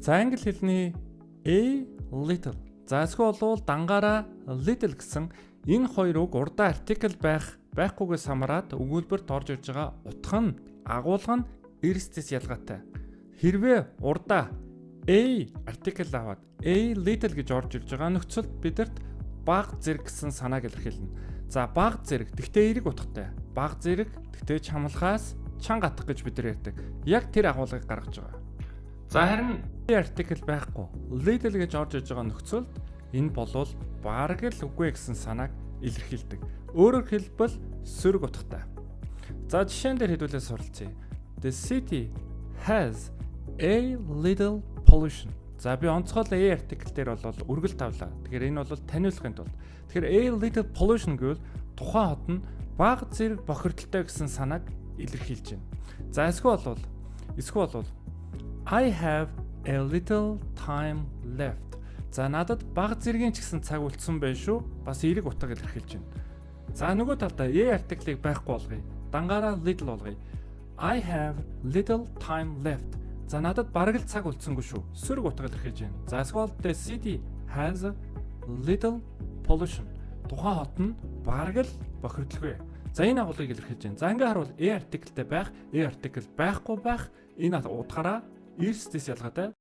За англи хэлний a little. За эсвэл болвол дангаараа little гэсэн энэ хоёр үг урдаа артикл байхгүйгээс хамаарат өгүүлбэрт орж ирж байгаа утга нь агуулга нь эрсдэс ялгаатай. Хэрвээ урдаа a артикл аваад a little гэж орж ирж байгаа нөхцөлд бидэрт бага зэрэг гэсэн санааг илэрхийлнэ. За бага зэрэг тэгтээ эерэг утгатай. Бага зэрэг тэгтээ чамлахаас чанга атах гэж бид нар ярьдаг. Яг тэр агуулгыг гаргаж байгаа. За харин артикл байхгүй little гэж орж иж байгаа нөхцөлд энэ болвол бараг л үгүй гэсэн санааг илэрхийлдэг. Өөрөөр хэлбэл сөрөг утгатай. За жишээн дээр хэдүүлээ суралцъя. The city has a little pollution. За би онцгой a артикл дээр бол үргэлж тавлаа. Тэгэхээр энэ бол таниулахын тулд. Тэгэхээр a little pollution гэвэл тухайн хот нь бага зэрэг бохирдолтой гэсэн санааг илэрхийлж байна. За эсвэл бол I have a little time left. За надад бага зэргийн ч гэсэн цаг үлдсэн байх шүү. Бас эерэг утга илэрхийлж байна. За нөгөө талдаа a артиклыг байхгүй болгоё. Дангаараа little болгоё. I have little time left. За надад бараг л цаг үлдсэнгүй шүү. Сөрөг утга илэрхийлж байна. За эсвэл the city has a little pollution. Тухайн хот нь бараг л бохирдолгүй. За энэ агуулгыг илэрхийлж байна. За ингээ харуул a артиклтэй байх, a артикл байхгүй байх энэ утгаараа эрсдэс ялгаатай